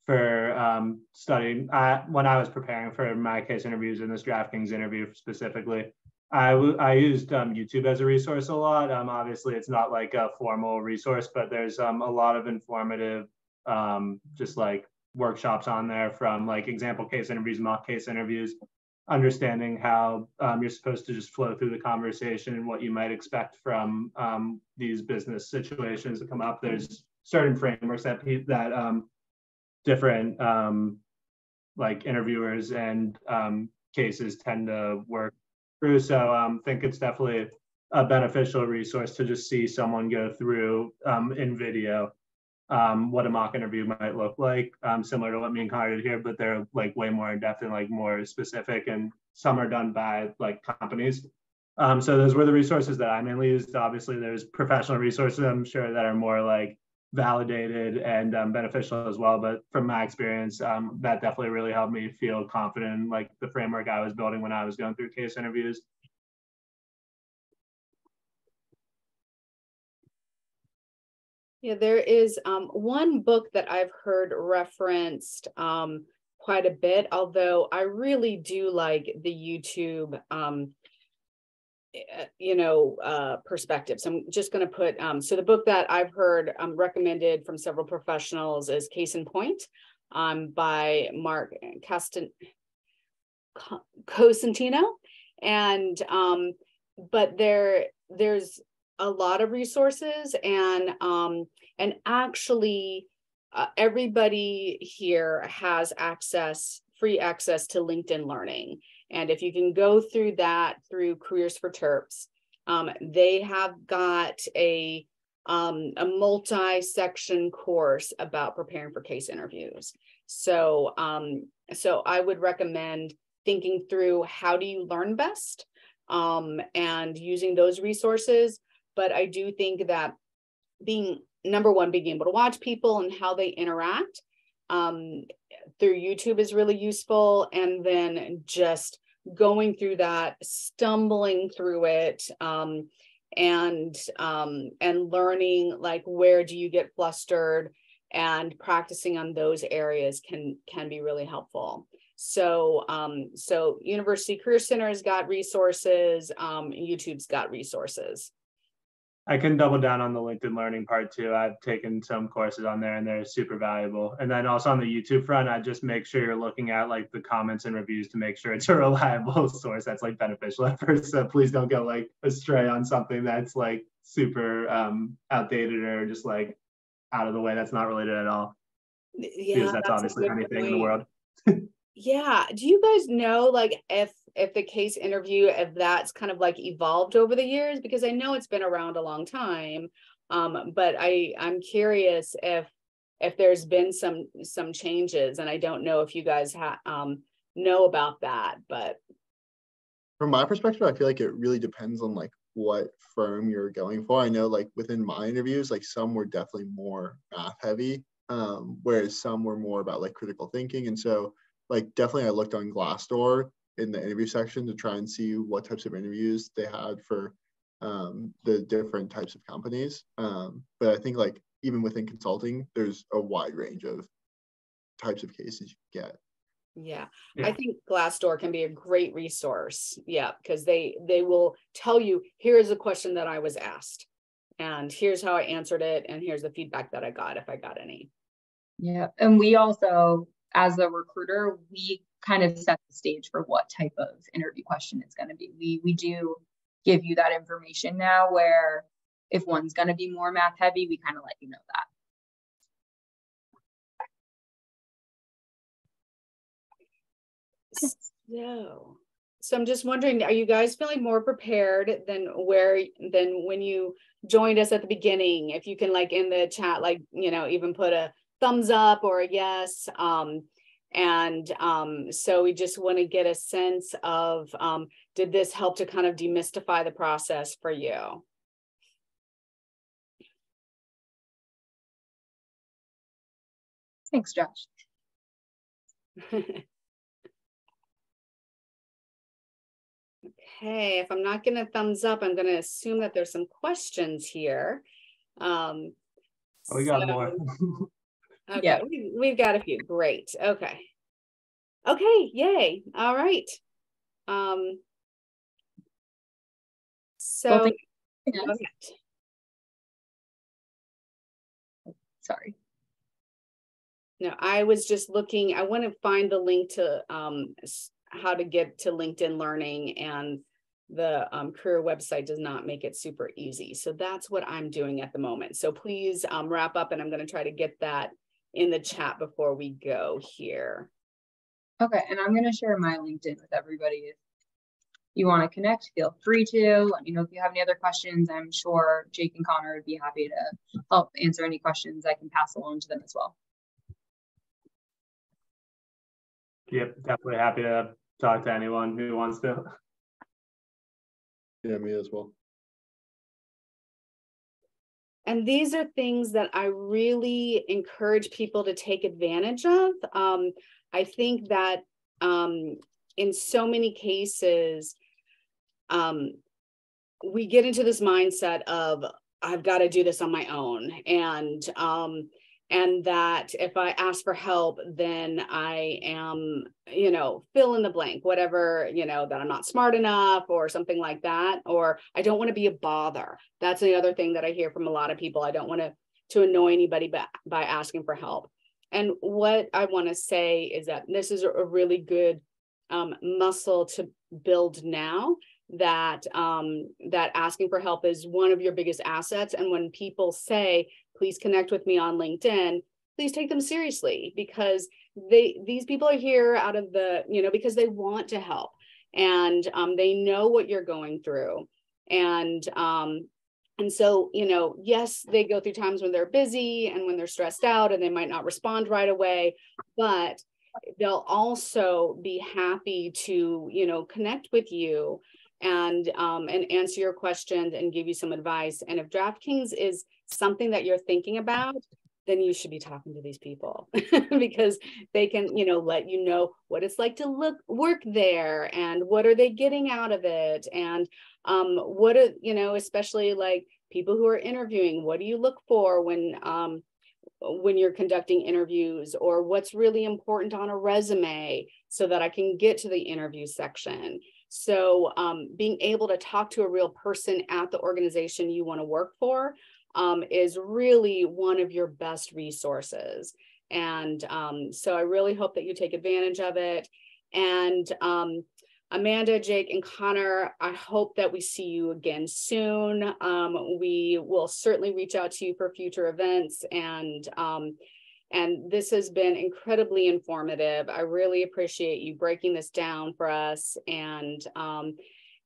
for studying. When I was preparing for my case interviews in this DraftKings interview specifically, I used YouTube as a resource a lot. Obviously, it's not like a formal resource, but there's a lot of informative, just like workshops on there from like example case interviews, mock case interviews, understanding how you're supposed to just flow through the conversation and what you might expect from these business situations that come up. There's certain frameworks that different like interviewers and cases tend to work through. So I think it's definitely a beneficial resource to just see someone go through in video what a mock interview might look like, similar to what me and Connor did here, but they're like way more in depth and like more specific, and some are done by like companies. So those were the resources that I mainly used. Obviously there's professional resources, I'm sure, that are more like validated and beneficial as well. But from my experience, that definitely really helped me feel confident in like the framework I was building when I was going through case interviews. Yeah, there is one book that I've heard referenced quite a bit, although I really do like the YouTube perspective. So I'm just going to put, so the book that I've heard recommended from several professionals is Case in Point by Mark Cosentino. And, but there's a lot of resources, and actually everybody here has free access to LinkedIn Learning. And if you can go through that through Careers for Terps, they have got a multi-section course about preparing for case interviews. So, so I would recommend thinking through how do you learn best, and using those resources. But I do think that number one, being able to watch people and how they interact through YouTube is really useful. And then just going through that, stumbling through it, and learning like where do you get flustered, and practicing on those areas can be really helpful. So so University Career Center has got resources, YouTube's got resources. I can double down on the LinkedIn Learning part too. I've taken some courses on there and they're super valuable. And then also on the YouTube front, I just make sure you're looking at like the comments and reviews to make sure it's a reliable source that's like beneficial at first. So please don't go like astray on something that's like super outdated or just like out of the way. That's not related at all. Yeah, because that's obviously anything in the world. Yeah. Do you guys know like if the case interview, if that's kind of like evolved over the years? Because I know it's been around a long time. But I'm curious if there's been some changes, and I don't know if you guys know about that. But from my perspective, I feel like it really depends on like what firm you're going for. I know like within my interviews, like some were definitely more math heavy, whereas some were more about like critical thinking. And so like definitely I looked on Glassdoor in the interview section to try and see what types of interviews they had for the different types of companies. But I think like even within consulting, there's a wide range of types of cases you get. Yeah, I think Glassdoor can be a great resource. Yeah, because they will tell you, here's a question that I was asked, and here's how I answered it, and here's the feedback that I got if I got any. Yeah, and we also, as a recruiter, we kind of set the stage for what type of interview question it's going to be. We do give you that information now, where if one's going to be more math heavy, we kind of let you know that. So I'm just wondering, are you guys feeling more prepared than when you joined us at the beginning? If you can, like in the chat, like, you know, even put a thumbs up or a yes. So we just want to get a sense of, did this help to kind of demystify the process for you? Thanks, Josh. Okay, if I'm not getting a thumbs up, I'm going to assume that there's some questions here. We got more. Okay, yeah, we've got a few. Great. Okay. Okay, yay. All right. So, well, sorry. No, I was just looking, I want to find the link to how to get to LinkedIn Learning, and the career website does not make it super easy. So that's what I'm doing at the moment. So please wrap up, and I'm going to try to get that in the chat before we go here. Okay, and I'm going to share my LinkedIn with everybody. If you want to connect, feel free to. Let me know if you have any other questions. I'm sure Jake and Connor would be happy to help answer any questions I can pass along to them as well. Yep, definitely happy to talk to anyone who wants to. Yeah, me as well. And these are things that I really encourage people to take advantage of. I think that in so many cases, we get into this mindset of, I've got to do this on my own. And that if I ask for help, then I am, you know, fill in the blank, whatever, you know, that I'm not smart enough or something like that, or I don't want to be a bother. That's the other thing that I hear from a lot of people. I don't want to annoy anybody by asking for help. And what I want to say is that this is a really good muscle to build now, that that asking for help is one of your biggest assets. And when people say, please connect with me on LinkedIn, please take them seriously, because these people are here out of the, you know, because they want to help, and they know what you're going through. And so, you know, yes, they go through times when they're busy and when they're stressed out and they might not respond right away, but they'll also be happy to, you know, connect with you and answer your questions and give you some advice. And if DraftKings is something that you're thinking about, then you should be talking to these people because they can, you know, let you know what it's like to work there, and what are they getting out of it, and what are, you know, especially like people who are interviewing, what do you look for when you're conducting interviews, or what's really important on a resume so that I can get to the interview section. So being able to talk to a real person at the organization you want to work for is really one of your best resources. And so I really hope that you take advantage of it. And Amanda, Jake, and Connor, I hope that we see you again soon. We will certainly reach out to you for future events, and this has been incredibly informative. I really appreciate you breaking this down for us. And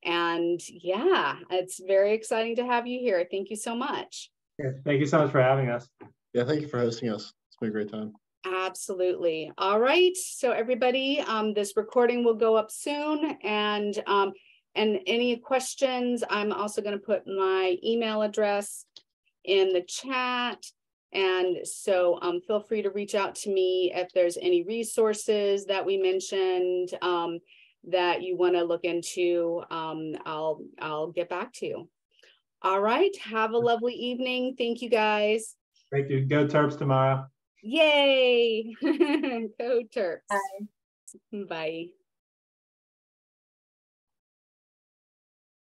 yeah, it's very exciting to have you here. Thank you so much. Yeah, thank you so much for having us. Yeah, thank you for hosting us. It's been a great time. Absolutely. All right. So everybody, this recording will go up soon. And And any questions, I'm also going to put my email address in the chat. And so feel free to reach out to me if there's any resources that we mentioned that you want to look into. I'll get back to you. All right. Have a lovely evening. Thank you, guys. Thank you. Go Terps tomorrow. Yay. Go Terps. Bye. Bye.